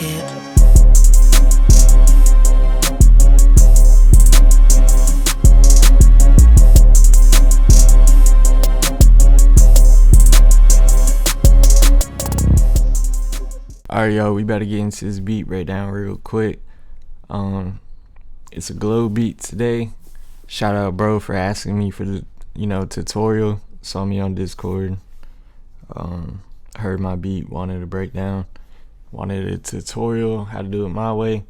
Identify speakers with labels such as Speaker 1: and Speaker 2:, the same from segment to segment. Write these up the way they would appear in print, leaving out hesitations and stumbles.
Speaker 1: it.
Speaker 2: Alright, yo, we better get into this beat right now real quick. It's a GLO beat today. Shout out, bro, for asking me for the tutorial. Saw me on Discord. Heard my beat, wanted a breakdown, wanted a tutorial how to do it my way.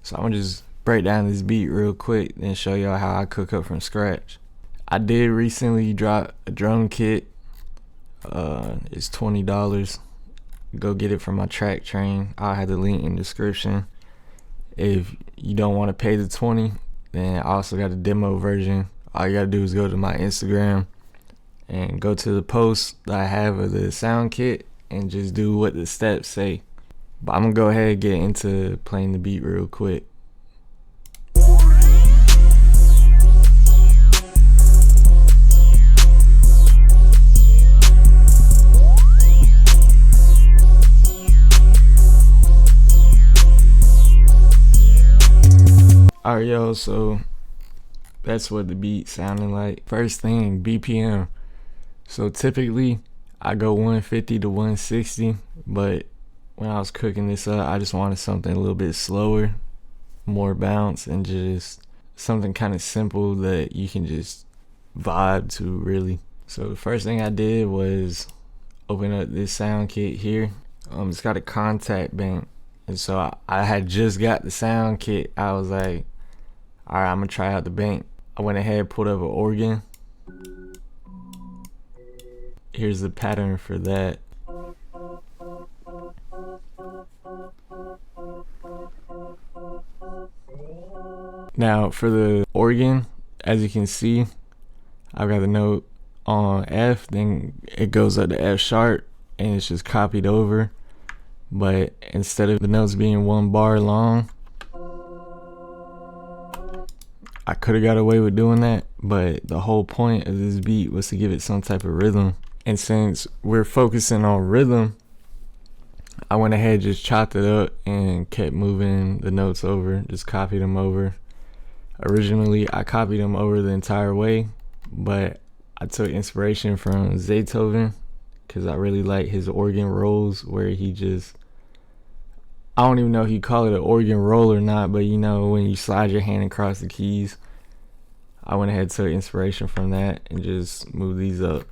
Speaker 2: So I'm gonna just break down this beat real quick and show y'all how I cook up from scratch. I did recently drop a drum kit. It's $20. Go get it from my track train. I'll have the link in the description. If you don't want to pay the $20, then I also got a demo version. All you gotta do is go to my Instagram and go to the post that I have of the sound kit and just do what the steps say. But I'm gonna go ahead and get into playing the beat real quick. Alright, yo, so that's what the beat sounding like. First thing, BPM. So typically I go 150 to 160, but when I was cooking this up, I just wanted something a little bit slower, more bounce, and just something kind of simple that you can just vibe to, really. So the first thing I did was open up this sound kit here. It's got a contact bank, and so I had just got the sound kit. I was like, all right, I'm gonna try out the bank. I went ahead, pulled up an organ. Here's the pattern for that. Now for the organ, as you can see, I've got the note on F, then it goes up to F sharp, and it's just copied over. But instead of the notes being one bar long, I could have got away with doing that, but the whole point of this beat was to give it some type of rhythm. And since we're focusing on rhythm, I went ahead and just chopped it up and kept moving the notes over, just copied them over. Originally, I copied them over the entire way, but I took inspiration from Beethoven because I really like his organ rolls where he just, I don't even know if you call it an organ roll or not, but when you slide your hand across the keys. I went ahead and took inspiration from that and just moved these up.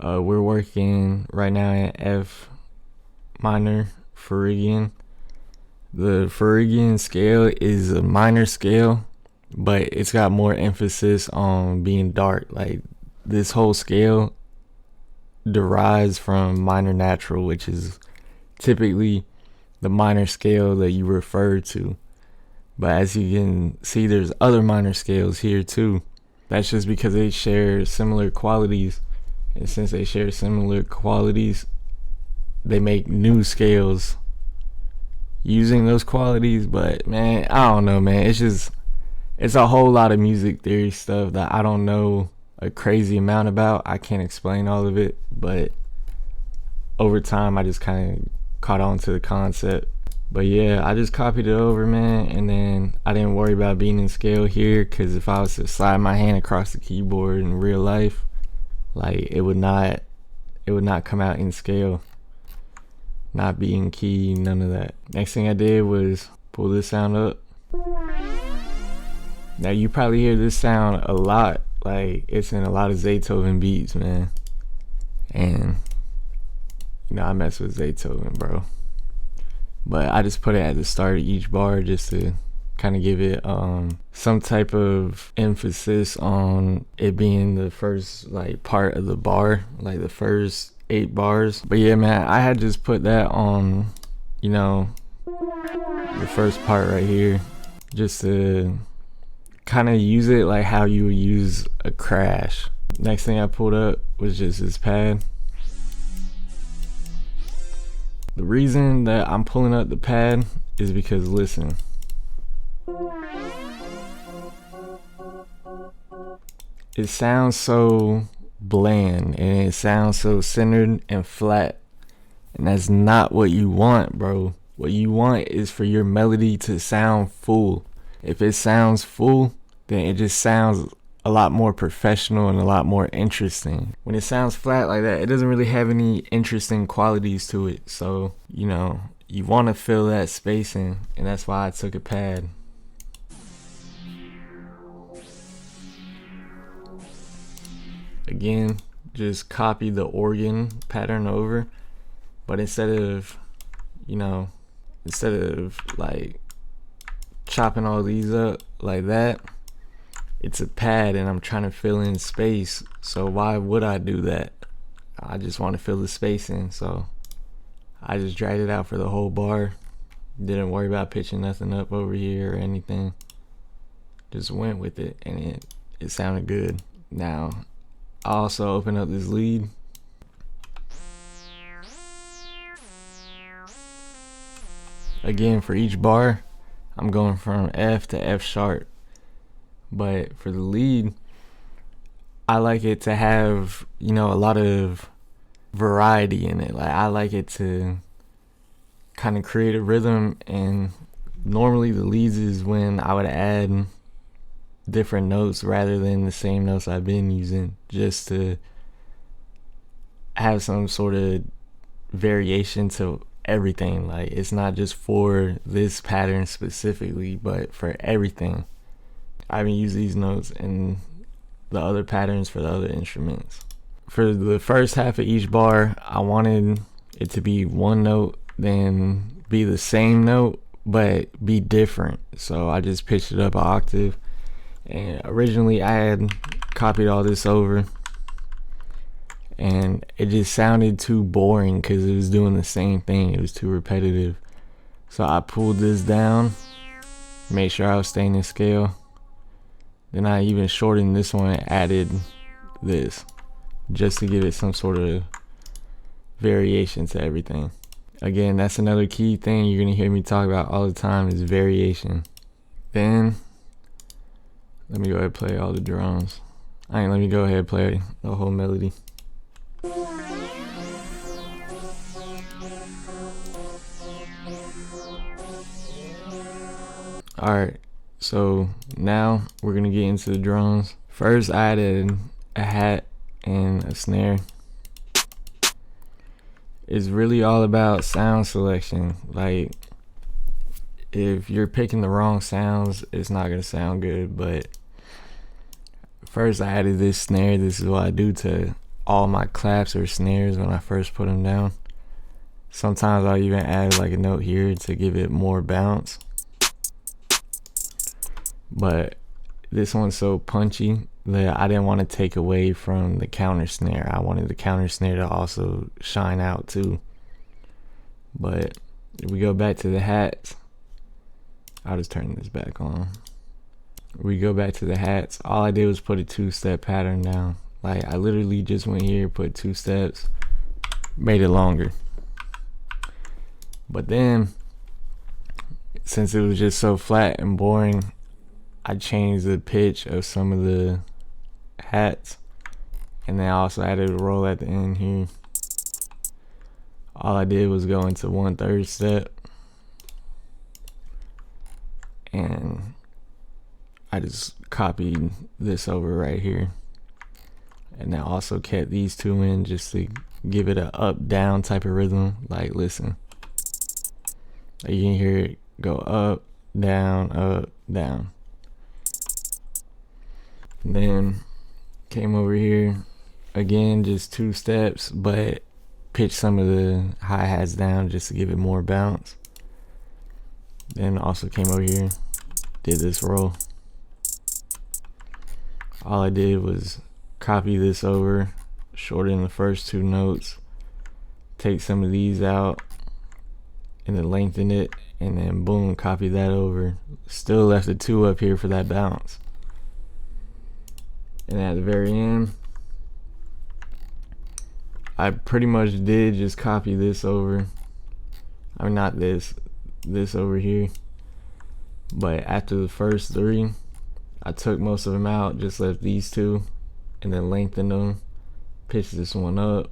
Speaker 2: We're working right now in F minor Phrygian. The Phrygian scale is a minor scale, but it's got more emphasis on being dark. Like, this whole scale derives from minor natural, which is typically the minor scale that you refer to. But as you can see, there's other minor scales here too. That's just because they share similar qualities, and since they share similar qualities, they make new scales using those qualities. But man, I don't know, man, it's a whole lot of music theory stuff that I don't know a crazy amount about. I can't explain all of it, but over time I just kind of caught on to the concept. But yeah, I just copied it over, man, and then I didn't worry about being in scale here, because if I was to slide my hand across the keyboard in real life, like, it would not come out in scale, not be in key, none of that. Next thing I did was pull this sound up. Now you probably hear this sound a lot, like it's in a lot of Beethoven beats, man, and I mess with Beethoven, bro. But I just put it at the start of each bar just to kind of give it some type of emphasis on it being the first part of the bar, like the first 8 bars. But yeah, man, I had just put that on the first part right here, just to kind of use it like how you would use a crash. Next thing I pulled up was just this pad. The reason that I'm pulling up the pad is because, listen, it sounds so bland and it sounds so centered and flat, and that's not what you want, bro. What you want is for your melody to sound full. If it sounds full, then it just sounds a lot more professional and a lot more interesting. When it sounds flat like that, it doesn't really have any interesting qualities to it. So, you know, you want to fill that space in, and that's why I took a pad. Again, just copy the organ pattern over, but instead of like chopping all these up like that, it's a pad and I'm trying to fill in space. So why would I do that? I just want to fill the space in. So I just dragged it out for the whole bar. Didn't worry about pitching nothing up over here or anything. Just went with it, and it sounded good. Now I also open up this lead. Again, for each bar, I'm going from F to F sharp. But for the lead, I like it to have, a lot of variety in it. Like, I like it to kind of create a rhythm, and normally the leads is when I would add different notes rather than the same notes I've been using, just to have some sort of variation to everything. Like, it's not just for this pattern specifically, but for everything. I haven't used these notes in the other patterns for the other instruments. For the first half of each bar, I wanted it to be one note, then be the same note, but be different. So I just pitched it up an octave. And originally I had copied all this over, and it just sounded too boring because it was doing the same thing. It was too repetitive. So I pulled this down, made sure I was staying in scale. Then I even shortened this one and added this, just to give it some sort of variation to everything. Again, that's another key thing you're gonna hear me talk about all the time, is variation. Then let me go ahead and play all the drums. Let me go ahead and play the whole melody. Alright, so now we're gonna get into the drums. First, I added a hat and a snare. It's really all about sound selection. Like, if you're picking the wrong sounds, it's not gonna sound good. But first, I added this snare. This is what I do to all my claps or snares when I first put them down. Sometimes I'll even add like a note here to give it more bounce. But this one's so punchy that I didn't want to take away from the counter snare. I wanted the counter snare to also shine out too. But if we go back to the hats, I'll just turn this back on. We go back to the hats. All I did was put a 2-step pattern down. Like, I literally just went here, put 2 steps, made it longer. But then, since it was just so flat and boring, I changed the pitch of some of the hats, and then I also added a roll at the end here. All I did was go into 1/3 step, and I just copied this over right here, and then also kept these two in just to give it a up down type of rhythm. Like, listen, like, you can hear it go up down. And then came over here again, just 2 steps, but pitched some of the hi-hats down just to give it more bounce. Then also came over here, did this roll. All I did was copy this over, shorten the first 2 notes, take some of these out, and then lengthen it, and then boom, copy that over. Still left the 2 up here for that bounce. And at the very end, I pretty much did just copy this over. I mean, not this over here. But after the first 3, I took most of them out, just left these 2, and then lengthened them, pitched this one up,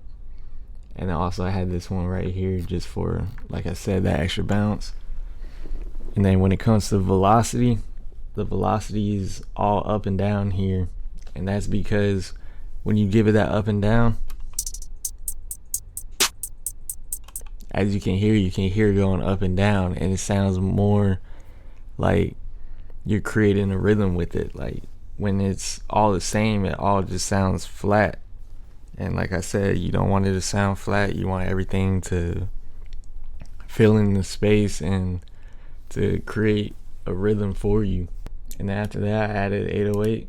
Speaker 2: And then also I had this one right here just for, like I said, that extra bounce. And then when it comes to velocity, the velocity is all up and down here. And that's because when you give it that up and down, as you can hear it going up and down, and it sounds more like you're creating a rhythm with it. Like when it's all the same, it all just sounds flat. And like I said, you don't want it to sound flat. You want everything to fill in the space and to create a rhythm for you. And after that, I added 808.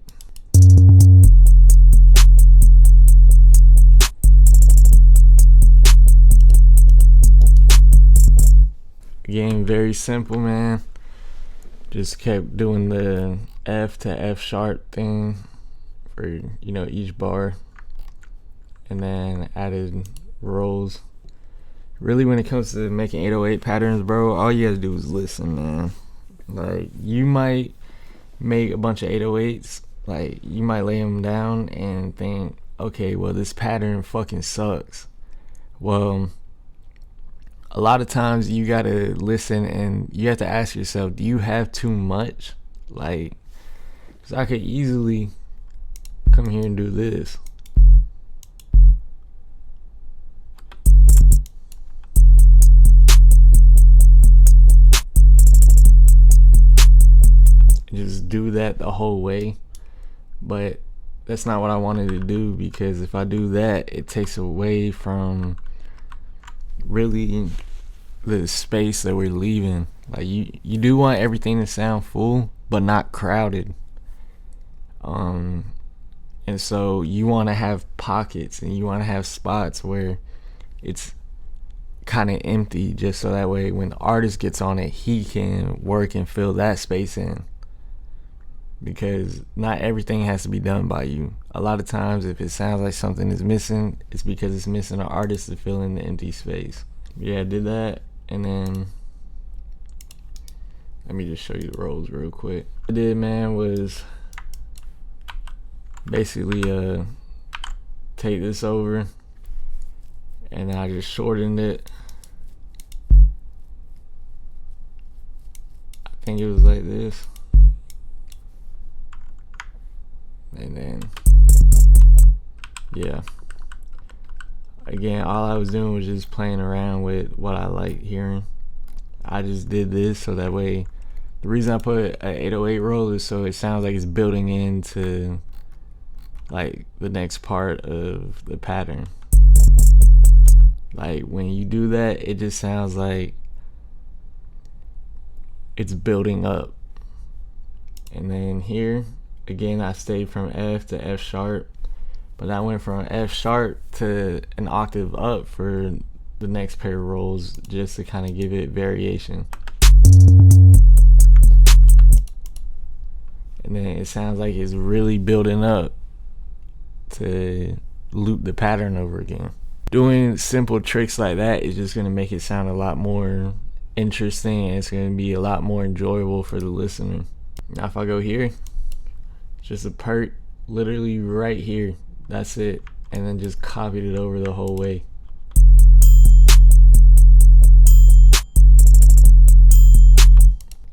Speaker 2: Again, very simple, man. Just kept doing the F to F sharp thing for, you know, each bar. And then added rolls. Really, when it comes to making 808 patterns, bro, all you gotta do is listen, man. Like, you might make a bunch of 808s. Like, you might lay them down and think, okay, well, this pattern fucking sucks. Well, a lot of times you gotta listen and you have to ask yourself, do you have too much? Like, 'cause I could easily come here and do this. Just do that the whole way, but that's not what I wanted to do, because if I do that, it takes away from really the space that we're leaving. Like, you do want everything to sound full but not crowded, and so you want to have pockets and you want to have spots where it's kind of empty, just so that way when the artist gets on it, he can work and fill that space in. Because not everything has to be done by you. A lot of times, if it sounds like something is missing, it's because it's missing an artist to fill in the empty space. Yeah, I did that, and then let me just show you the rolls real quick. What I did, man, was basically take this over, and I just shortened it. I think it was like this. And then, yeah, again, all I was doing was just playing around with what I like hearing. I just did this so that way, the reason I put an 808 roll is so it sounds like it's building into like the next part of the pattern. Like when you do that, it just sounds like it's building up. And then here, again, I stayed from F to F sharp, but I went from F sharp to an octave up for the next pair of rolls, just to kind of give it variation. And then it sounds like it's really building up to loop the pattern over again. Doing simple tricks like that is just going to make it sound a lot more interesting, and it's going to be a lot more enjoyable for the listener. Now if I go here, just a perk literally right here, that's it, and then just copied it over the whole way.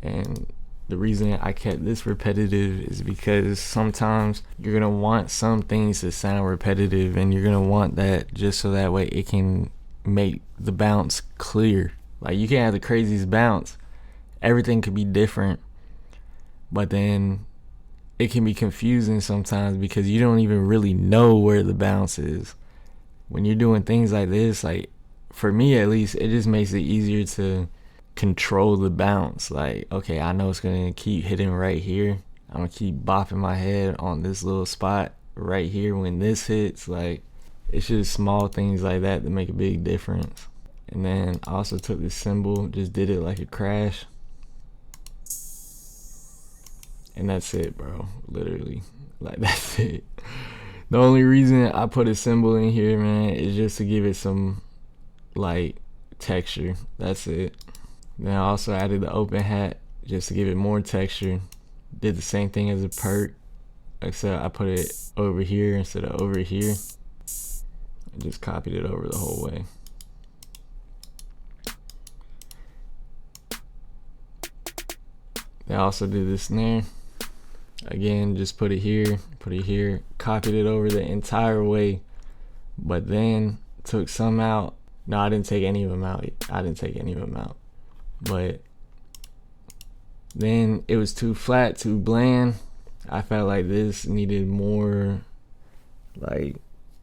Speaker 2: And the reason I kept this repetitive is because sometimes you're gonna want some things to sound repetitive, and you're gonna want that just so that way it can make the bounce clear. Like, you can have the craziest bounce, everything could be different, but then it can be confusing sometimes because you don't even really know where the bounce is. When you're doing things like this, like for me at least, it just makes it easier to control the bounce. Like, okay, I know it's gonna keep hitting right here. I'm gonna keep bopping my head on this little spot right here when this hits. Like, it's just small things like that that make a big difference. And then I also took this cymbal, just did it like a crash. And that's it, bro. Literally. Like, that's it. The only reason I put a cymbal in here, man, is just to give it some, like, texture. That's it. Then I also added the open hat just to give it more texture. Did the same thing as a perk, except I put it over here instead of over here. and just copied it over the whole way. I also did this snare. Again, just put it here, copied it over the entire way, but then took some out. No, I didn't take any of them out. But then it was too flat, too bland. I felt like this needed more like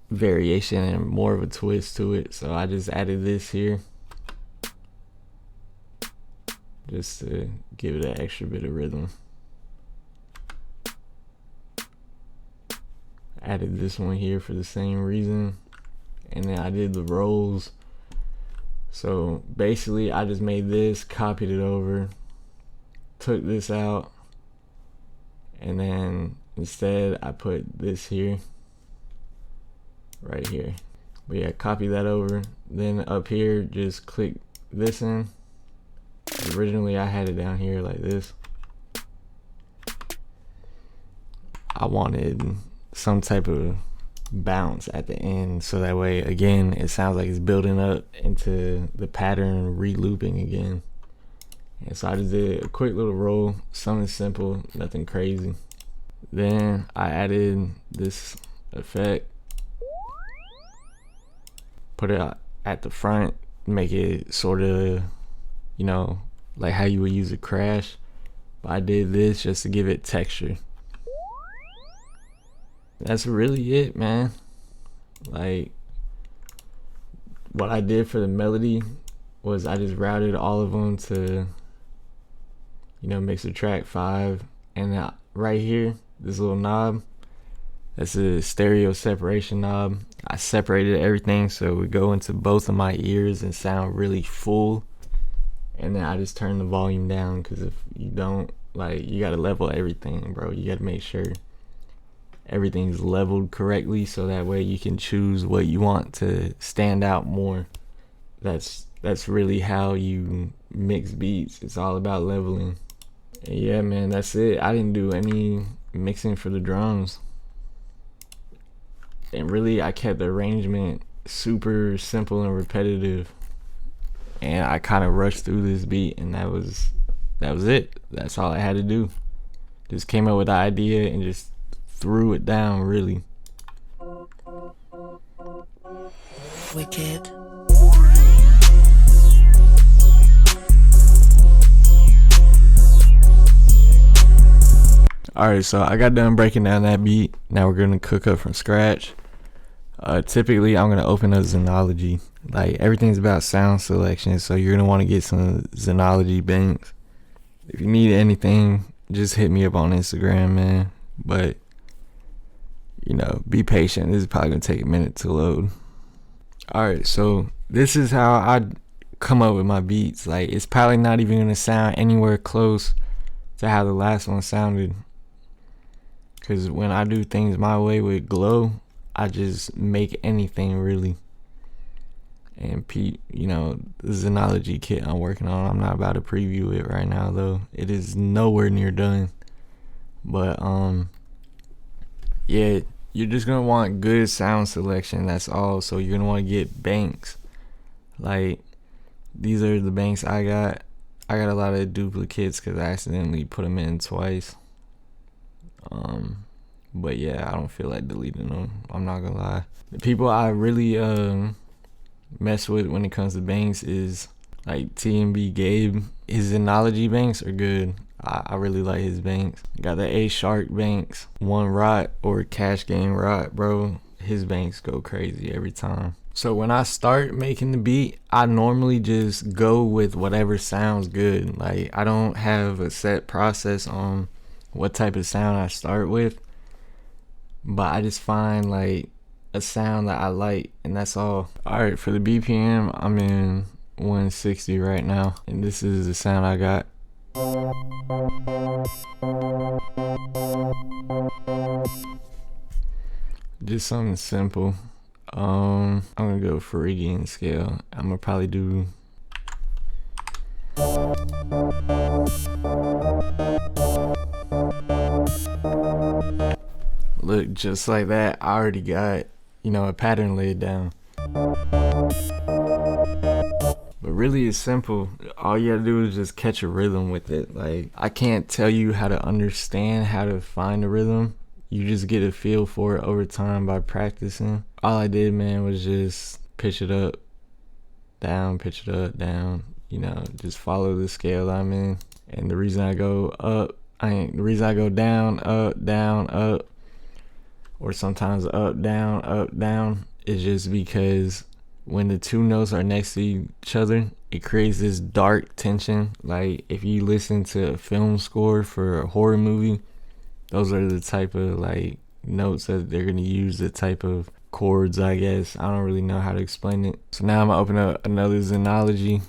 Speaker 2: variation and more of a twist to it, so I just added this here just to give it an extra bit of rhythm. Added this one here for the same reason, and then I did the rolls. So basically I just made this, copied it over, took this out, and then instead I put this here, right here. But yeah, copy that over, then up here just click this in. Originally I had it down here like this. I wanted some type of bounce at the end, so that way again it sounds like it's building up into the pattern, re-looping again. And so I just did a quick little roll, something simple, nothing crazy. Then I added this effect, put it at the front, make it sort of, you know, like how you would use a crash, but I did this just to give it texture. That's really it, man. Like, what I did for the melody was I just routed all of them to, you know, mixer track 5, and right here, this little knob, that's a stereo separation knob. I separated everything so it would go into both of my ears and sound really full. And then I just turned the volume down, because if you don't, like, you gotta level everything, bro. You gotta make sure everything's leveled correctly, so that way you can choose what you want to stand out more. That's really how you mix beats. It's all about leveling. And yeah, man, that's it. I didn't do any mixing for the drums, and really I kept the arrangement super simple and repetitive, and I kind of rushed through this beat, and that was it. That's all I had to do. Just came up with the idea and just threw it down, really.
Speaker 1: Wicked.
Speaker 2: Alright, so I got done breaking down that beat. Now we're gonna cook up from scratch. Typically I'm gonna open up Xenology. Like, everything's about sound selection, so you're gonna want to get some Xenology banks. If you need anything, just hit me up on Instagram, man. But you know, be patient. This is probably gonna take a minute to load. Alright, so this is how I come up with my beats. Like, it's probably not even gonna sound anywhere close to how the last one sounded, because when I do things my way with GLO, I just make anything, really. And you know, the Xenology kit I'm working on, I'm not about to preview it right now though. It is nowhere near done. But yeah, you're just gonna want good sound selection, that's all. So you're gonna want to get banks. Like, these are the banks I got. I got a lot of duplicates because I accidentally put them in twice. But yeah, I don't feel like deleting them, I'm not gonna lie. The people I really mess with when it comes to banks is like TMB Gabe. His Xenology banks are good. I really like his banks. Got the A Shark banks, One Rot or Cash Game Rot, bro. His banks go crazy every time. So when I start making the beat, I normally just go with whatever sounds good. Like, I don't have a set process on what type of sound I start with, but I just find like a sound that I like, and that's all. Alright, for the BPM, I'm in 160 right now, and this is the sound I got. Just something simple. I'm gonna go Phrygian scale. I'm gonna probably do look just like that. I already got, you know, a pattern laid down. But really it's simple. All you gotta do is just catch a rhythm with it. Like, I can't tell you how to understand how to find a rhythm. You just get a feel for it over time by practicing. All I did, man, was just pitch it up, down, pitch it up, down. You know, just follow the scale I'm in. And the reason I go up, the reason I go down, up, or sometimes up, down, is just because when the two notes are next to each other, it creates this dark tension. Like, if you listen to a film score for a horror movie, those are the type of like notes that they're gonna use, the type of chords, I guess. I don't really know how to explain it. So now I'm gonna open up another Xenology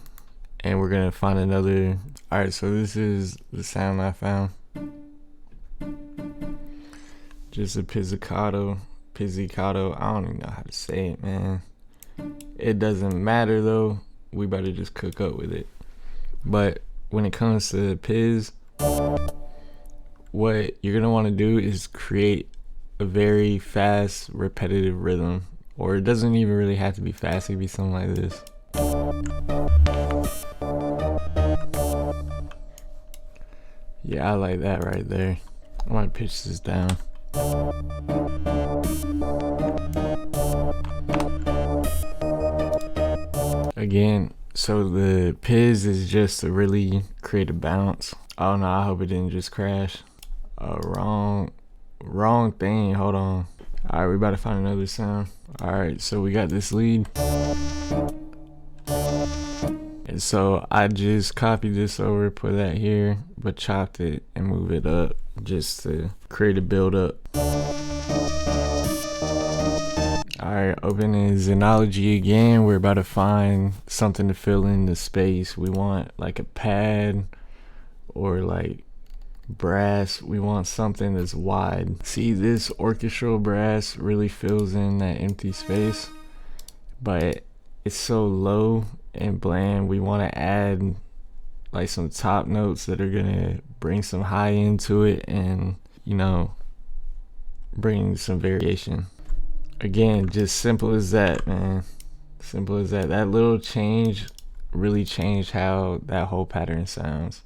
Speaker 2: and we're gonna find another. All right, so this is the sound I found. Just a pizzicato. I don't even know how to say it, man. It doesn't matter though. We better just cook up with it. But when it comes to Piz, what you're gonna want to do is create a very fast, repetitive rhythm. Or it doesn't even really have to be fast. It could be something like this. Yeah, I like that right there. I might pitch this down. Again, so the Piz is just to really create a bounce. Oh no, I hope it didn't just crash. Wrong thing, hold on. All right, we about to find another sound. All right, so we got this lead. And so I just copied this over, put that here, but chopped it and move it up just to create a build up. Alright, opening Xenology again. We're about to find something to fill in the space. We want like a pad or like brass. We want something that's wide. See, this orchestral brass really fills in that empty space, but it's so low and bland. We want to add like some top notes that are gonna bring some high into it and, you know, bring some variation. Again, just simple as that, man. Simple as that. That little change really changed how that whole pattern sounds.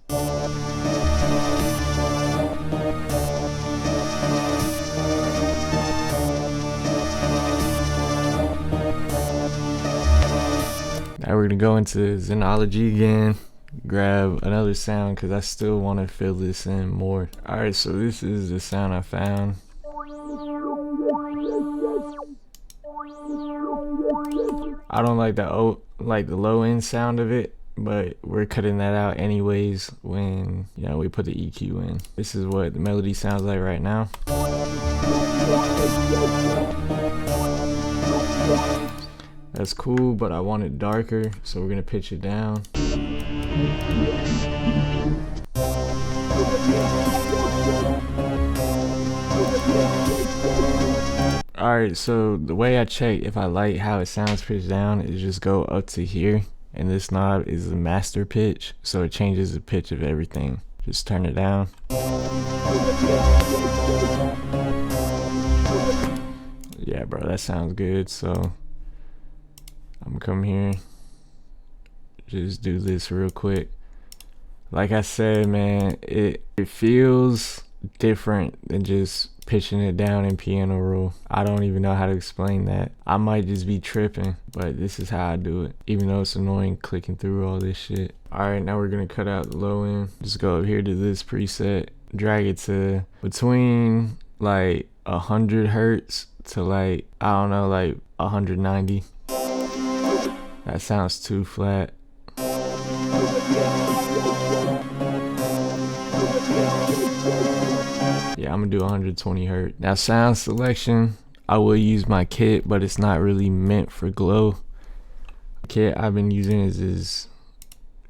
Speaker 2: Now we're gonna go into Xenology again, grab another sound because I still want to fill this in more. Alright, so this is the sound I found. I don't like the low end sound of it, but we're cutting that out anyways when, you know, we put the EQ in. This is what the melody sounds like right now. That's cool, but I want it darker, so we're gonna pitch it down. Alright, so the way I check if I like how it sounds pitched down is just go up to here, and this knob is the master pitch, so it changes the pitch of everything. Just turn it down. Yeah, bro, that sounds good. So I'm gonna come here, just do this real quick. Like I said, man, it feels different than just pitching it down in piano roll. I don't even know how to explain that. I might just be tripping, but this is how I do it, even though it's annoying clicking through all this shit. Alright, now we're gonna cut out the low end. Just go up here to this preset, drag it to between like 100 hertz to like, I don't know, like 190. That sounds too flat. Yeah, I'm gonna do 120 hertz. Now sound selection, I will use my kit, but it's not really meant for GLO. The kit I've been using is this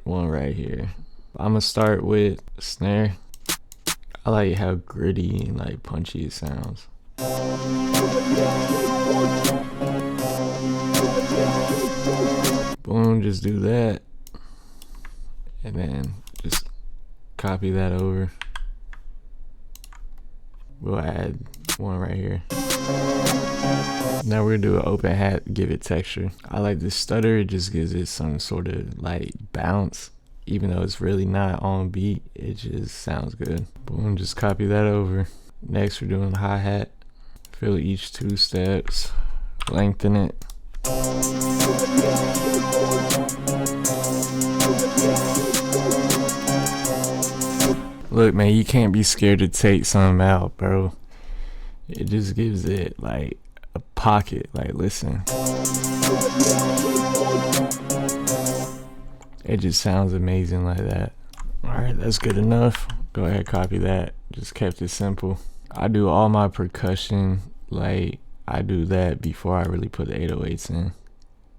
Speaker 2: one right here. I'm gonna start with snare. I like how gritty and like punchy it sounds. Boom, just do that. And then just copy that over. We'll add one right here. Now we're gonna do an open hat, give it texture. I like the stutter, it just gives it some sort of like bounce. Even though it's really not on beat, it just sounds good. Boom, just copy that over. Next we're doing the hi-hat. Fill each 2 steps, lengthen it. Look man, you can't be scared to take something out, bro. It just gives it like a pocket, like listen. It just sounds amazing like that. Alright, that's good enough. Go ahead, copy that. Just kept it simple. I do all my percussion, like I do that before I really put the 808s in.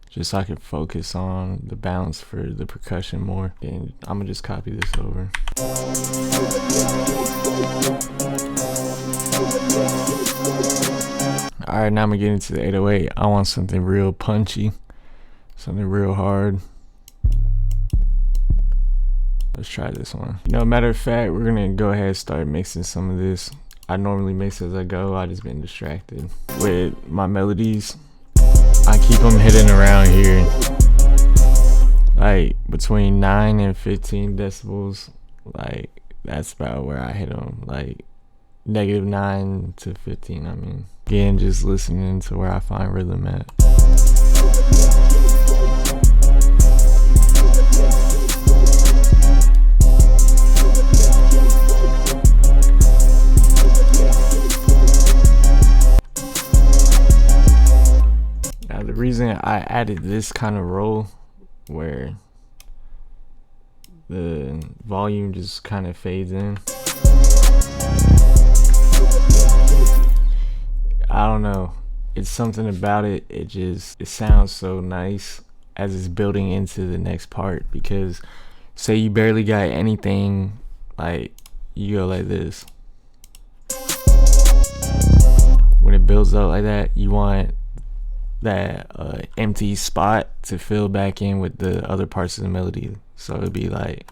Speaker 2: Just so I can focus on the bounce for the percussion more. And I'm gonna just copy this over. Alright, now I'm gonna get into the 808. I want something real punchy, something real hard. Let's try this one. You know, matter of fact, we're gonna go ahead and start mixing some of this. I normally mix as I go. I just been distracted with my melodies. I keep them hidden around here, like between 9 and 15 decibels. Like that's about where I hit them, like -9 to 15. I mean, again, just listening to where I find rhythm at. The reason I added this kind of roll where the volume just kind of fades in, I don't know, it's something about it, it sounds so nice as it's building into the next part. Because say you barely got anything, like you go like this, when it builds up like that, you want that empty spot to fill back in with the other parts of the melody. So it'd be like,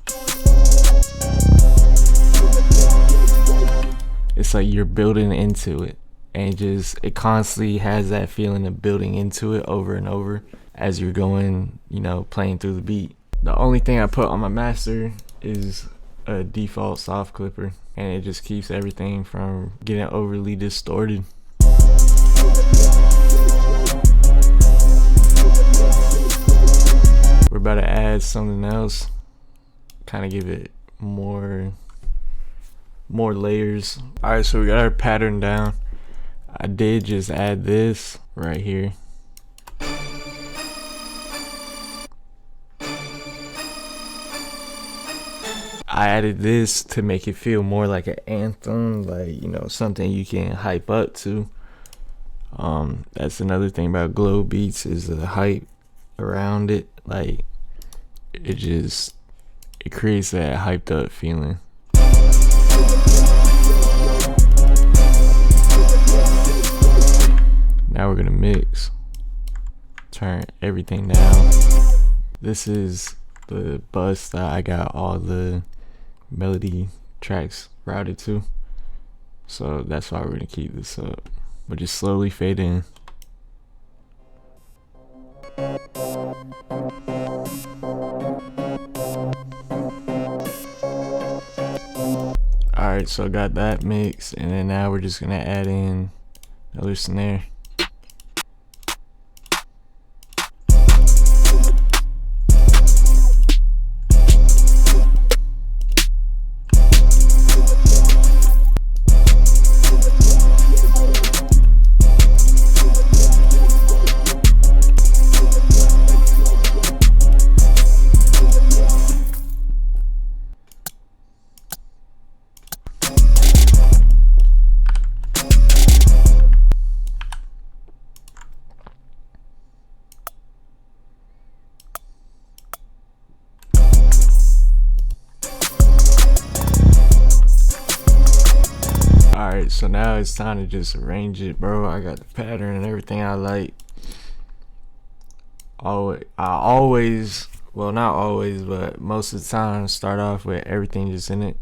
Speaker 2: it's like you're building into it, and it constantly has that feeling of building into it over and over as you're going, you know, playing through the beat. The only thing I put on my master is a default soft clipper, and it just keeps everything from getting overly distorted. We're about to add something else, kind of give it more layers. Alright, so we got our pattern down. I did just add this right here. I added this to make it feel more like an anthem, like, you know, something you can hype up to. That's another thing about GLO beats, is the hype around it. Like it creates that hyped up feeling. Now we're gonna mix, turn everything down. This is the bus that I got all the melody tracks routed to, so that's why we're gonna keep this up, but just slowly fade in. Alright, so I got that mixed, and then now we're just gonna add in another snare. Alright, so now it's time to just arrange it, bro. I got the pattern and everything I like. I always, well, not always, but most of the time, start off with everything just in it.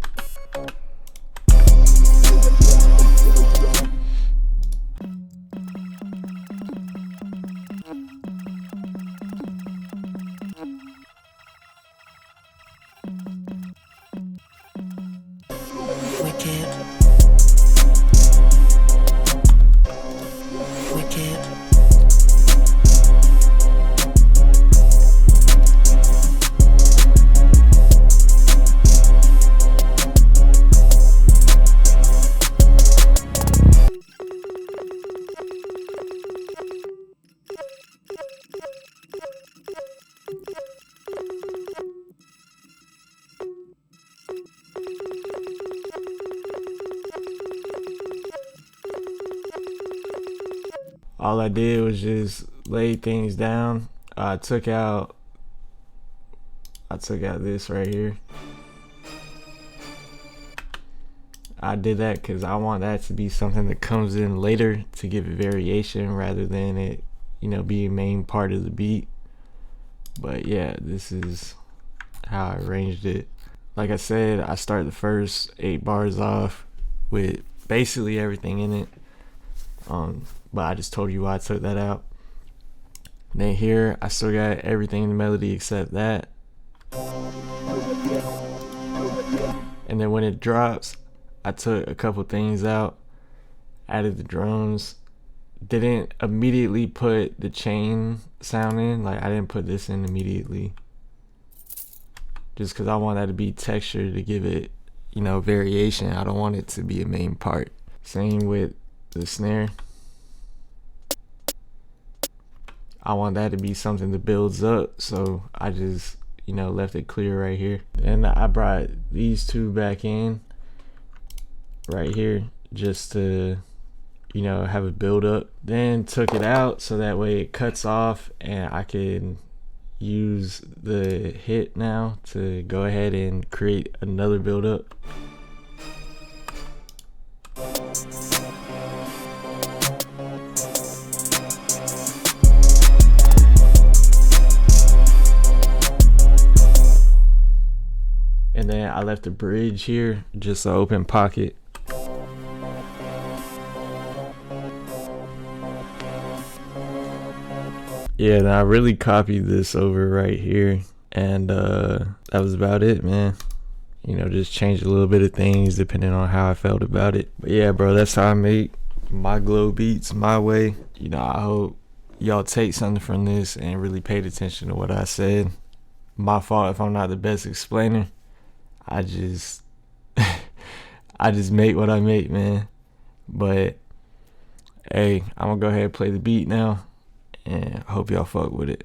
Speaker 2: all I did was just lay things down. I took out this right here. I did that because I want that to be something that comes in later to give it variation rather than it, you know, be a main part of the beat. But yeah, this is how I arranged it. Like I said, I start the first 8 bars off with basically everything in it. But I just told you why I took that out. Then here, I still got everything in the melody except that. And then when it drops, I took a couple things out, added the drums, didn't immediately put the chain sound in. Like I didn't put this in immediately, just because I want that to be texture to give it, you know, variation. I don't want it to be a main part. Same with the snare. I want that to be something that builds up, so I just, you know, left it clear right here. And I brought these two back in right here just to, you know, have a build up. Then took it out so that way it cuts off and I can use the hit now to go ahead and create another build up. And then I left the bridge here, just an open pocket. Yeah, and I really copied this over right here, and that was about it, man. You know, just changed a little bit of things depending on how I felt about it. But yeah, bro, that's how I make my GLO beats my way. You know, I hope y'all take something from this and really paid attention to what I said. My fault if I'm not the best explainer. I just make what I make, man. But hey, I'm gonna go ahead and play the beat now, and I hope y'all fuck with it.